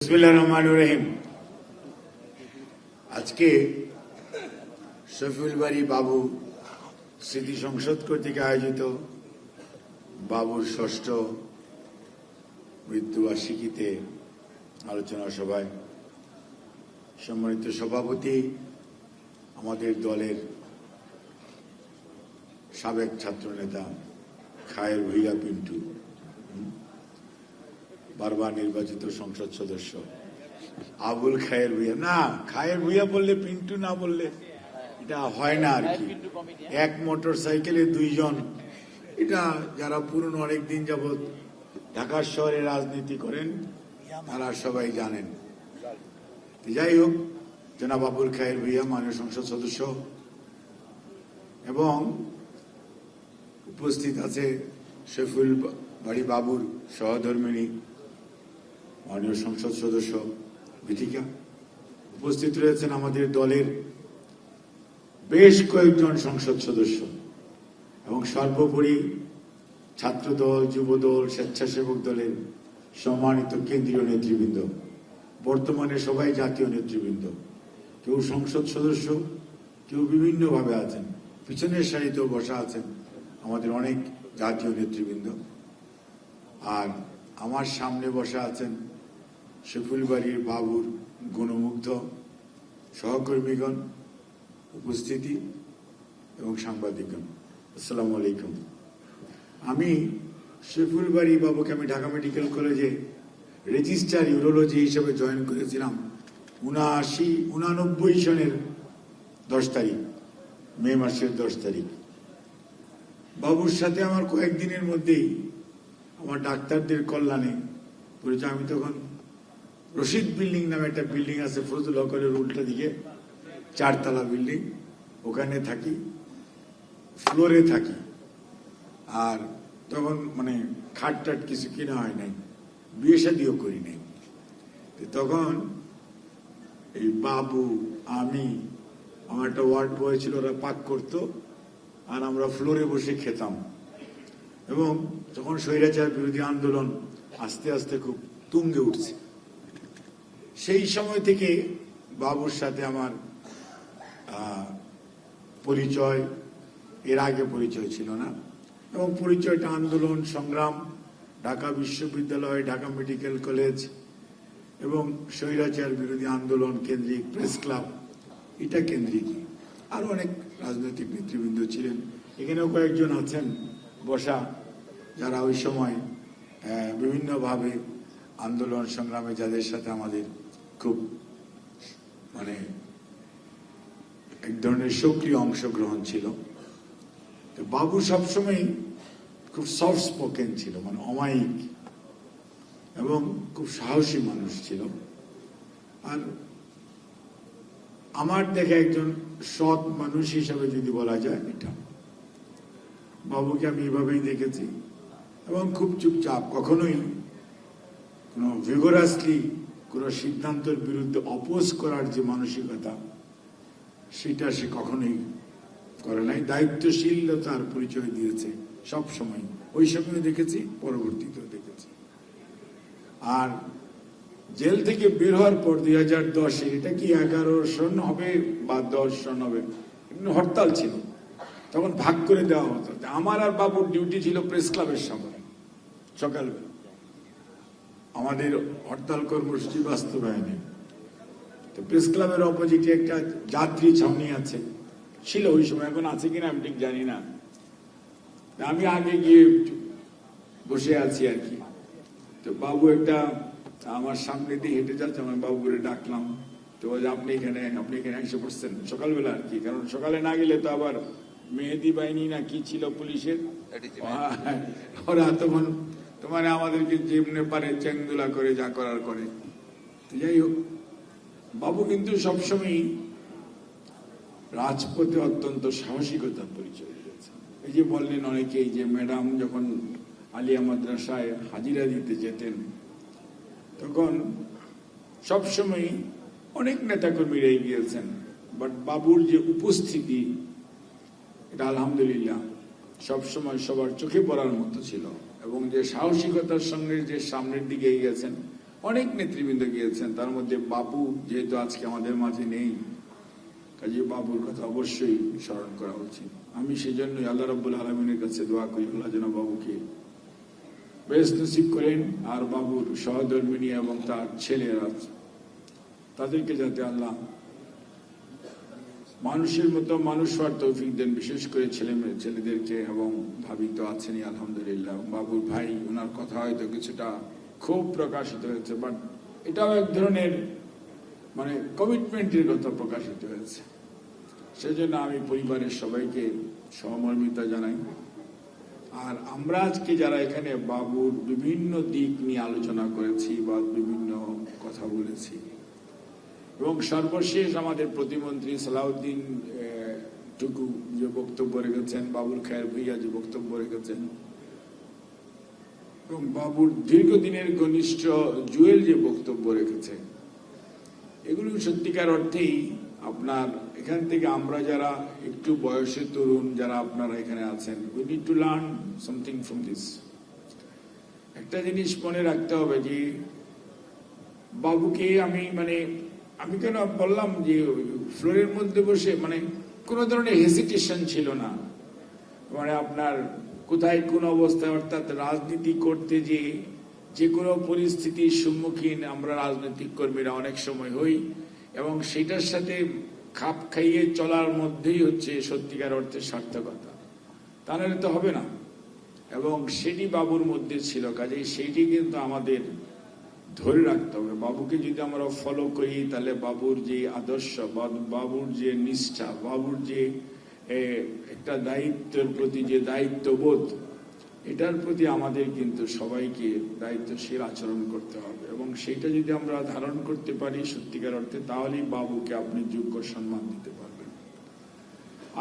বিসমিল্লাহির রহমানির রহিম। আজকে শফিউল বারী বাবু স্মৃতি সংসদ কর্তৃক আয়োজিত বাবুর ষষ্ঠ মৃত্যুবার্ষিকীতে আলোচনা সভায় সম্মানিত সভাপতি, আমাদের দলের সাবেক ছাত্রনেতা খায়ের ভূঁইয়া পিন্টু, বারবার নির্বাচিত সংসদ সদস্য আবুল খায়ের ভূঁইয়া, না খায়ের ভূঁইয়া বললে পিন্টু না বললে এটা হয় না আর কি। এক মোটর সাইকেলে দুইজন, এটা যারা পুরনো অনেকদিন যাবৎ ঢাকা শহরে রাজনীতি করেন তারা সবাই জানেন। যাই হোক, জনাব আবুল খায়ের ভূঁইয়া মাননীয় সংসদ সদস্য এবং উপস্থিত আছে শফিউল বারী বাবুর সহধর্মিণী মাননীয় সংসদ সদস্য বিথিকা, উপস্থিত রয়েছেন আমাদের দলের বেশ কয়েকজন সংসদ সদস্য এবং সর্বোপরি ছাত্রদল, যুবদল, স্বেচ্ছাসেবক দলের সম্মানিত কেন্দ্রীয় নেতৃবৃন্দ, বর্তমানে সবাই জাতীয় নেতৃবৃন্দ, কেউ সংসদ সদস্য, কেউ বিভিন্নভাবে আছেন, পিছনের সারিতেও বসা আছেন আমাদের অনেক জাতীয় নেতৃবৃন্দ, আর আমার সামনে বসা আছেন শফিউল বারী বাবুর গুণমুগ্ধ সহকর্মীগণ, উপস্থিতি এবং সাংবাদিকগণ, আসসালামু আলাইকুম। আমি শফিউল বারী বাবুকে আমি ঢাকা মেডিকেল কলেজে রেজিস্ট্রার ইউরোলজি হিসেবে জয়েন করেছিলাম 89 সনের 10 তারিখ, মে মাসের 10 তারিখ। বাবুর সাথে আমার কয়েকদিনের মধ্যেই আমার ডাক্তারদের কল্যাণে পরিচয়। আমি তখন রশিদ বিল্ডিং নামে একটা বিল্ডিং আছে ফজলুল হকের উল্টা দিকে, 4 তলা বিল্ডিং, ওখানে থাকি, ফ্লোরে থাকি। আর তখন মানে খাট টাট কিছু কিনা হয় নাই, বিয়ে শাদিও করি নাই। তখন এই বাবু, আমি, আমার একটা ওয়ার্ড বয় ছিল, ওরা পাক করতো আর আমরা ফ্লোরে বসে খেতাম। এবং যখন স্বৈরাচার বিরোধী আন্দোলন আস্তে আস্তে খুব তুঙ্গে উঠছে, সেই সময় থেকে বাবুর সাথে আমার পরিচয়, এর আগে পরিচয় ছিল না, এবং পরিচয়টা আন্দোলন সংগ্রাম, ঢাকা বিশ্ববিদ্যালয়, ঢাকা মেডিকেল কলেজ এবং স্বৈরাচার বিরোধী আন্দোলন কেন্দ্রিক প্রেস ক্লাব, এটা কেন্দ্রিক আরো অনেক রাজনৈতিক নেতৃবৃন্দ ছিলেন। এখানেও কয়েকজন আছেন বসা, যারা ওই সময় বিভিন্নভাবে আন্দোলন সংগ্রামে যাদের সাথে আমাদের খুব মানে এক ধরনের সক্রিয় অংশগ্রহণ ছিল। তো বাবু সবসময় খুব সফট স্পোকেন ছিল, মানে অমায়িক এবং খুব সাহসী মানুষ ছিল। আর আমার দেখে একজন সৎ মানুষ হিসাবে যদি বলা যায়, এটা বাবুকে আমি এভাবেই দেখেছি। এবং খুব চুপচাপ, কখনোই কোনো ভিগোরাসলি কোনো সিদ্ধান্তের বিরুদ্ধে অপোজ করার যে মানসিকতা, সেটা সে কখনোই করে নাই। দায়িত্বশীলতার পরিচয় দিয়েছে সব সময়, ওই সময় দেখেছি, পরবর্তীতেও দেখেছি। আর জেল থেকে বের হওয়ার পর 2010-এ, এটা কি 11 সন হবে বা 10 সন হবে, হরতাল ছিল, তখন ভাগ করে দেওয়া হতো। আমার আর বাবুর ডিউটি ছিল প্রেস ক্লাবের সামনে সকালবেলা আমাদের হরতাল কর্মসূচি বাস্তবায়নে। তো প্রেস ক্লাবের অপোজিটে একটা যাত্রী ছাউনি আছে, ছিল ওই সময়, এখন আছে কিনা আমি ঠিক জানি না। আমি আগে গিয়ে বসে আছি আর কি। তো বাবু একটা আমার সামনে দিয়ে হেঁটে যাচ্ছে, আমার বাবুরে ডাকলাম, তো আপনি এখানে এসে পড়ছেন সকালবেলা আর কি, কারণ সকালে না গেলে তো আবার মেহেদি বাহিনী না কি ছিল পুলিশের, ওরা তখন তোমার আমাদেরকে যেমনে পারে চেংদুলা করে যা করার করে। যাই হোক, বাবু কিন্তু সবসময় রাজপথে অত্যন্ত সাহসিকতার পরিচয় দিয়েছে। এই যে বললেন অনেকেই যে ম্যাডাম যখন আলিয়া মাদ্রাসায় হাজিরা দিতে যেতেন, তখন সবসময় অনেক নেতাকর্মীরাই গিয়েছেন, বাট বাবুর যে উপস্থিতি, এটা আলহামদুলিল্লাহ সবসময় সবার চোখে পড়ার মতো ছিল। এবং যে সাহসিকতার সঙ্গে যে সামনের দিকে গেছেন, অনেক নেতৃবৃন্দ গিয়েছেন, তার মধ্যে বাবু যেহেতু আজকে আমাদের মাঝে নেই, কাজে বাবুর কথা অবশ্যই স্মরণ করা উচিত। আমি সেই জন্যই আল্লাহ রাব্বুল আলামিনের কাছে দোয়া করি, আল্লাহ যেন বাবুকে বেশ নসিব করেন, আর বাবুর সহধর্মিনী এবং তার ছেলেরা তাদেরকে যাতে আল্লাহ মানুষের মতো মানুষ হওয়ার তৌফিক দেন, বিশেষ করে ছেলেদেরকে, এবং ভাবি তো আছেনই আলহামদুলিল্লাহ। বাবুর ভাই, ওনার কথা হয়তো কিছুটা খুব প্রকাশিত হয়েছে, বাট এটাও এক ধরনের মানে কমিটমেন্টের কথা প্রকাশিত হয়েছে। সেজন্য আমি পরিবারের সবাইকে সহমর্মিতা জানাই। আর আমরা আজকে যারা এখানে বাবুর বিভিন্ন দিক নিয়ে আলোচনা করেছি বা বিভিন্ন কথা বলেছি, এবং সর্বশেষ আমাদের প্রতিমন্ত্রী সালাউদ্দিন টুকু যে বক্তব্য রেখেছেন, বাবুল খায়ের ভুইয়া যে বক্তব্য রেখেছেন, এবং বাবুর দীর্ঘদিনের ঘনিষ্ঠ জুয়েল যে বক্তব্য রেখেছে, এগুলো সত্যিকার অর্থেই আপনার এখান থেকে আমরা যারা একটু বয়সে তরুণ, যারা আপনারা এখানে আছেন, we need to learn something from this. একটা জিনিস মনে রাখতে হবে যে বাবুকে আমি কেন বললাম যে ফ্লোরের মধ্যে বসে কোনো ধরনের হেজিটেশন ছিল না, আপনার কোথায় কোন অবস্থায়, অর্থাৎ রাজনীতি করতে যে কোনো পরিস্থিতির সম্মুখীন আমরা রাজনৈতিক কর্মীরা অনেক সময় হই, এবং সেটার সাথে খাপ খাইয়ে চলার মধ্যেই হচ্ছে সত্যিকার অর্থে সার্থকতা, তা নাহলে তো হবে না। এবং সেটি বাবুর মধ্যে ছিল, কাজেই সেটি কিন্তু আমাদের ধরে রাখতে হবে। বাবুকে যদি আমরা ফলো করি, তাহলে বাবুর যে আদর্শ, বাবুর যে নিষ্ঠা, বাবুর যে একটা দায়িত্বের প্রতি যে দায়িত্ববোধ, এটার প্রতি আমাদের কিন্তু সবাইকে দায়িত্বশীল আচরণ করতে হবে, এবং সেটা যদি আমরা ধারণ করতে পারি সত্যিকার অর্থে, তাহলেই বাবুকে আপনি যোগ্য সম্মান দিতে পারবেন।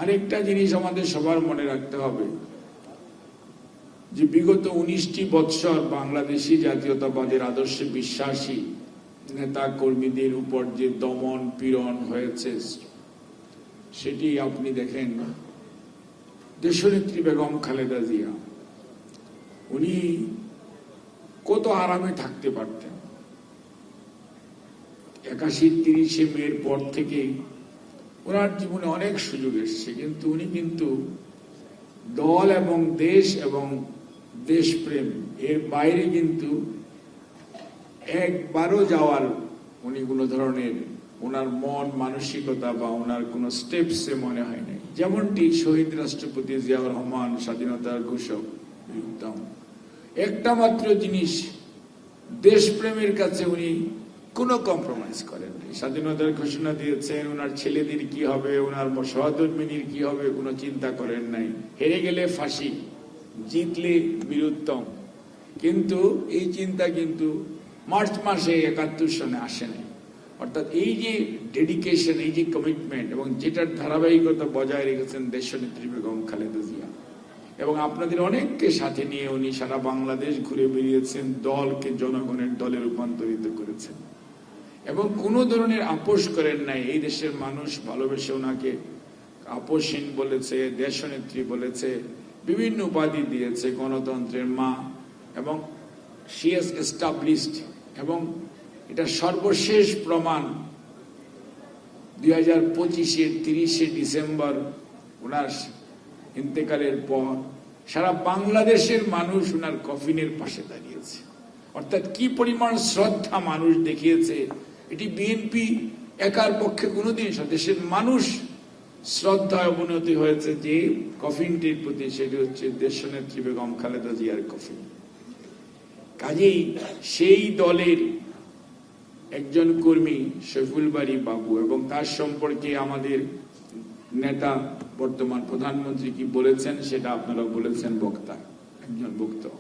আরেকটা জিনিস আমাদের সবার মনে রাখতে হবে যে বিগত 19টি বৎসর বাংলাদেশি জাতীয়তাবাদের আদর্শে বিশ্বাসী নেতা কর্মীদের উপর যে দমন পীড়ন হয়েছে, সেটি আপনি দেখেন। দেশনেত্রী বেগম খালেদা জিয়া, উনি কত আরামে থাকতে পারতেন। 81-30 মের পর থেকে ওনার জীবনে অনেক সুযোগ এসছে, কিন্তু উনি দল এবং দেশ এবং দেশপ্রেম এর বাইরে কিন্তু একবারও যাওয়ার উনি কোনো ধরনের ওনার মন মানসিকতা বা ওনার কোনো স্টেপসে মনে হয় নাই। যেমনটি শহীদ রাষ্ট্রপতি জিয়াউর রহমান, স্বাধীনতার ঘোষক, একটা মাত্র জিনিস, দেশপ্রেমের কাছে উনি কোনো কম্প্রোমাইজ করেননি। স্বাধীনতার ঘোষণা দিয়েছেন, ওনার ছেলেদের কি হবে, ওনার সহধর্মিনীর কি হবে, কোনো চিন্তা করেন নাই। হেরে গেলে ফাঁসি, জিতলে বীরুত্তম। কিন্তু এই চিন্তা মার্চ মাসে 71 সনে আসে নাই। অর্থাৎ এই যে ডেডিকেশন, এই যে কমিটমেন্ট, এবং যেটার ধারাবাহিকতা বজায় রেখেছেন দেশনেত্রী বেগম খালেদা জিয়া, এবং আপনাদের অনেককে সাথে নিয়ে উনি সারা বাংলাদেশ ঘুরে বেরিয়েছেন, দলকে জনগণের দলে রূপান্তরিত করেছেন, এবং কোনো ধরনের আপোষ করেন নাই। এই দেশের মানুষ ভালোবেসে ওনাকে আপোষহীন বলেছে, দেশনেত্রী বলেছে, বিভিন্ন উপাধি দিয়েছে, গণতন্ত্রের মা, এবং she has established, এবং এটা সর্বশেষ প্রমাণ 2025-এর 30শে ডিসেম্বর ওনার ইন্তেকালের পর সারা বাংলাদেশের মানুষ ওনার কফিনের পাশে দাঁড়িয়েছে। অর্থাৎ কি পরিমাণ শ্রদ্ধা মানুষ দেখিয়েছে, এটি বিএনপি একার পক্ষে কোনোদিন, দেশের মানুষ শ্রদ্ধায় অবনতি হয়েছে যে কফিনটির প্রতি, সেটি হচ্ছে দেশনেত্রী বেগম খালেদা জিয়ার কফিন। কাজেই সেই দলের একজন কর্মী শফিউল বারী বাবু, এবং তার সম্পর্কে আমাদের নেতা বর্তমান প্রধানমন্ত্রী কি বলেছেন সেটা আপনারা বলেছেন, একজন বক্তা।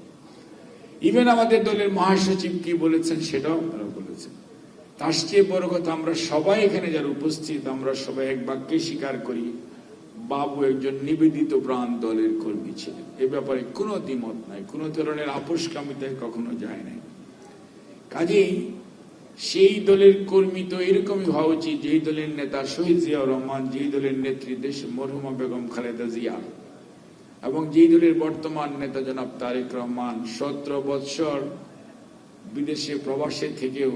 ইভেন আমাদের দলের মহাসচিব কি বলেছেন সেটাও আপনারা বলেছেন। তার চেয়ে বড় কথা, আমরা সবাই এখানে যারা উপস্থিত, আমরা সবাই এক বাক্যে স্বীকার করি, বাবু একজন নিবেদিত প্রাণ দলের কর্মী ছিলেন। এ ব্যাপারে কোনো দ্বিমত নাই, কোনো ধরনের আপোষকামিতায় কখনো যায় নাই। কাজেই সেই দলের কর্মী তো এরকমই হওয়া উচিত, যেই দলের নেতা শহীদ জিয়াউর রহমান, যেই দলের নেত্রী দেশ মরহুমা বেগম খালেদা জিয়া, এবং যেই দলের বর্তমান নেতা জনাব তারেক রহমান 17 বৎসর বিদেশে প্রবাসে থেকেও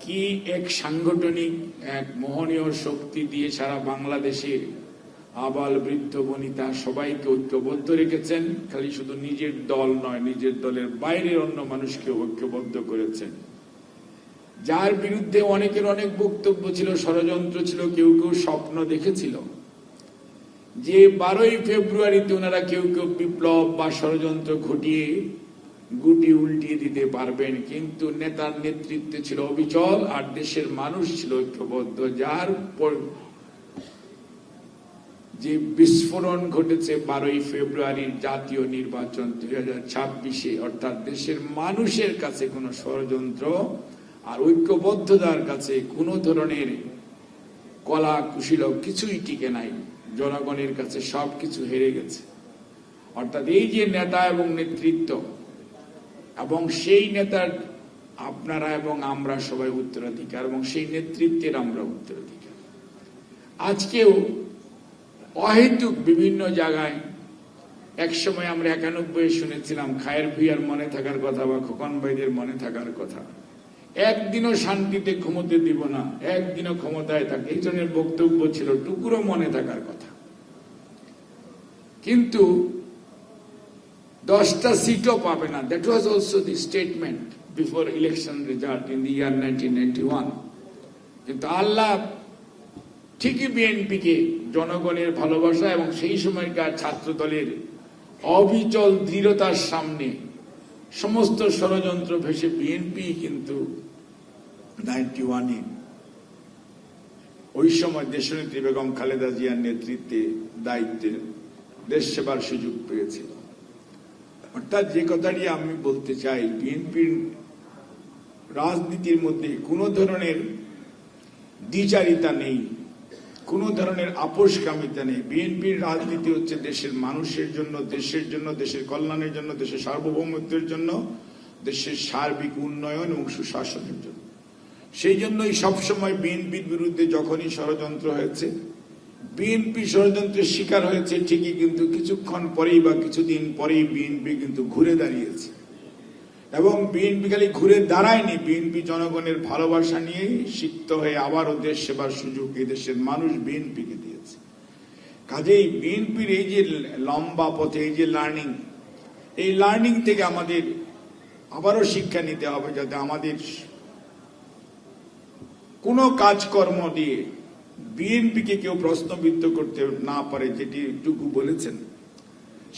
কি এক সাংগঠনিক এক মোহনীয় শক্তি দিয়ে সারা বাংলাদেশে আবাল বৃদ্ধ বনিতা সবাইকে ঐক্যবদ্ধ রেখেছেন। খালি শুধু নিজের দল নয়, নিজের দলের বাইরের অন্য মানুষকে ঐক্যবদ্ধ করেছেন। যার বিরুদ্ধে অনেকের অনেক বক্তব্য ছিল, ষড়যন্ত্র ছিল, কেউ কেউ স্বপ্ন দেখেছিল যে 12ই ফেব্রুয়ারিতে ওনারা কেউ কেউ বিপ্লব বা ষড়যন্ত্র ঘটিয়ে গুটি উল্টিয়ে দিতে পারবেন, কিন্তু নেতার নেতৃত্বে ছিল অবিচল আর দেশের মানুষ ছিল ঐক্যবদ্ধ। যার যে বিস্ফোরণ ঘটেছে 12ই ফেব্রুয়ারির জাতীয় নির্বাচন 2026-এ, অর্থাৎ দেশের মানুষের কাছে কোনো ষড়যন্ত্র আর ঐক্যবদ্ধতার কাছে কোনো ধরনের কলা কুশীলব কিছুই টিকে নাই। জনগণের কাছে সবকিছু হেরে গেছে। অর্থাৎ এই যে নেতা এবং নেতৃত্ব, এবং সেই নেতার আপনারা এবং আমরা সবাই উত্তরাধিকার, এবং সেই নেতৃত্বের আমরা উত্তরাধিকার। আজকেও অহেতুক বিভিন্ন জায়গায়, একসময় আমরা 91-এ শুনেছিলাম খায়ের ভুইয়ার মনে থাকার কথা বা খোকন ভাইদের মনে থাকার কথা, একদিনও শান্তিতে ঘুমোতে দিব না, একদিনও ক্ষমতায় থাকে, এই জনের বক্তব্য ছিল, টুকুরো মনে থাকার কথা। কিন্তু 10টা সিটও পাবে না। That was also the statement before election result in the year 1991। কিন্তু আল্লাহ ঠিকই বিএনপিকে জনগণের ভালোবাসা এবং সেই সময়কার ছাত্র দলের অবিচল দৃঢ়তার সামনে সমস্ত ষড়যন্ত্র ভেসে বিএনপি কিন্তু 91-এ ওই সময় দেশনেত্রী বেগম খালেদা জিয়ার নেতৃত্বে দায়িত্বে দেশ সেবার সুযোগ পেয়েছিল। অর্থাৎ যে কথাটি আমি বলতে চাই, বিএনপির রাজনীতির মধ্যে কোনো ধরনের দ্বিচারিতা নেই, কোনো ধরনের আপোষকামিতা নেই। বিএনপির রাজনীতি হচ্ছে দেশের মানুষের জন্য, দেশের জন্য, দেশের কল্যাণের জন্য, দেশের সার্বভৌমত্বের জন্য, দেশের সার্বিক উন্নয়ন এবং সুশাসনের জন্য। সেই জন্যই সবসময় বিএনপির বিরুদ্ধে যখনই ষড়যন্ত্র হয়েছে, বিএনপি ষড়যন্ত্রের শিকার হয়েছে ঠিকই, কিন্তু কিছুক্ষণ পরেই বা কিছুদিন পরেই বিএনপি কিন্তু ঘুরে দাঁড়িয়েছে। এবং বিএনপি খালি ঘুরে দাঁড়ায়নি, বিএনপি জনগণের ভালোবাসা নিয়ে সিক্ত হয়ে আবারও দেশ সেবার সুযোগ এই দেশের মানুষ বিএনপিকে দিয়েছে। কাজেই বিএনপির এই যে লম্বা পথে এই যে লার্নিং, এই লার্নিং থেকে আমাদের আবারও শিক্ষা নিতে হবে, যাতে আমাদের কোনো কাজকর্ম দিয়ে বিএনপিকে কেউ প্রশ্নবিদ্ধ করতে না পারে। যেটুকু বলেছেন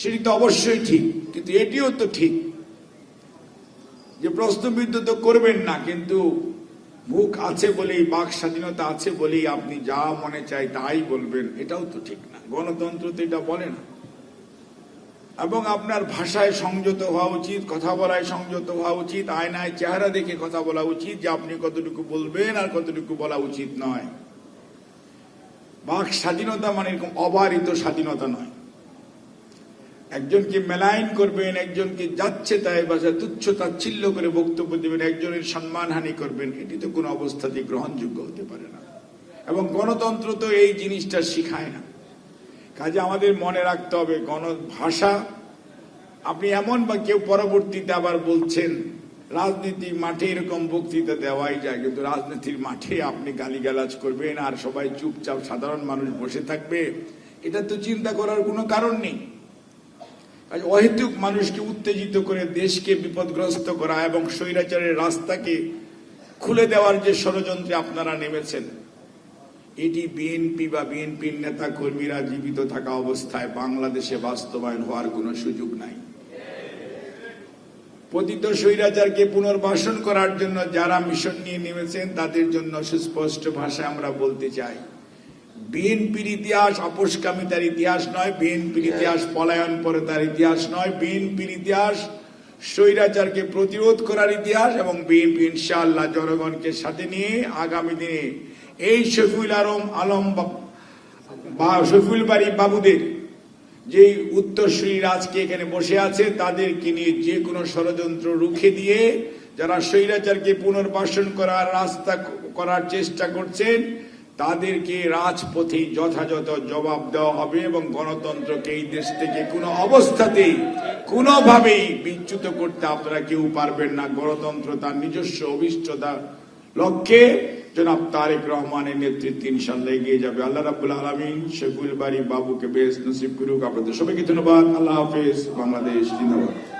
সেটি তো অবশ্যই ঠিক, কিন্তু এটিও তো ঠিক যে প্রশ্নবিদ্ধ তো করবেন না, কিন্তু মুখ আছে বলেই, বাক স্বাধীনতা আছে বলেই আপনি যা মনে চাই তাই বলবেন, এটাও তো ঠিক না। গণতন্ত্র তো এটা বলে না। এবং আপনার ভাষায় সংযত হওয়া উচিত, কথা বলায় সংযত হওয়া উচিত, আয়নায় চেহারা দেখে কথা বলা উচিত যে আপনি কতটুকু বলবেন আর কতটুকু বলা উচিত নয়। বাক স্বাধীনতা মানে এরকম অবারিত স্বাধীনতা নয়। একজনকে মেলাইন করবেন, একজনকে যাচ্ছে তাই ভাষায় তুচ্ছ তাচ্ছিল্য করে বক্তব্য দেবেন, একজনের সম্মানহানি করবেন, এটি তো কোনো অবস্থাতেই গ্রহণযোগ্য হতে পারে না। এবং গণতন্ত্র তো এই জিনিসটা শিখায় না। কাজে আমাদের মনে রাখতে হবে, ভাষা আপনি এমন বা কেউ পরবর্তীতে আবার বলছেন রাজনীতির মাঠে এরকম বক্তৃতা দেওয়াই যায়, কিন্তু রাজনীতির মাঠে আপনি গালিগালাজ করবেন আর সবাই চুপচাপ সাধারণ মানুষ বসে থাকবে, এটা তো চিন্তা করার কোনো কারণ নেই। অহেতুক মানুষকে উত্তেজিত করে দেশকে বিপদগ্রস্ত করা এবং স্বৈরাচারের রাস্তাকে খুলে দেওয়ার যে ষড়যন্ত্রে আপনারা নেমেছেন, এটি বিএনপি বা বিএনপির নেতা কর্মীরা জীবিত থাকা অবস্থায় বাংলাদেশে বাস্তবায়ন হওয়ার কোনো সুযোগ নাই। পতিত স্বৈরাচারকে পুনর্বাসন করার জন্য যারা মিশন নিয়ে নেমেছেন তাদের জন্য সুস্পষ্ট ভাষায় আমরা বলতে চাই, বিএনপির ইতিহাস আপোষকামিতার ইতিহাস নয়, বিএনপির ইতিহাস পলায়ন পরতার ইতিহাস নয়, বিএনপির ইতিহাস স্বৈরাচারকে প্রতিরোধ করার ইতিহাস। এবং বিএনপি ইনশাআল্লাহ জনগণকে সাথে নিয়ে আগামী দিনে এই শফিউল আলম বা শফিউল বাড়ি বাবুদের যে উত্তরসূরিরা আজকে এখানে বসে আছে, তাদেরকে নিয়ে যে কোনো ষড়যন্ত্র রুখে দিয়ে যারা স্বৈরাচারকে পুনর্বাসন করার রাস্তা করার চেষ্টা করছেন তাদেরকে রাজপথে যথাযথ জবাব দেওয়া হবে এবং গণতন্ত্রকে এই দেশ থেকে কোনো অবস্থাতেই কোনোভাবেই বিচ্যুত করতে আপনারা কেউ পারবেন না। গণতন্ত্র তার নিজস্ব অভিষ্টতা লক্ষ্যে জনাব তারেক রহমানের নেতৃত্বে ইনশাআল্লাহ এগিয়ে যাবে। আল্লাহ রাব্বুল আলামিন শফিউল বারী বাবুকে বেশ নসিব করুক। আপনাদের সবাইকে ধন্যবাদ। আল্লাহ হাফেজ। বাংলাদেশ জিন্দাবাদ।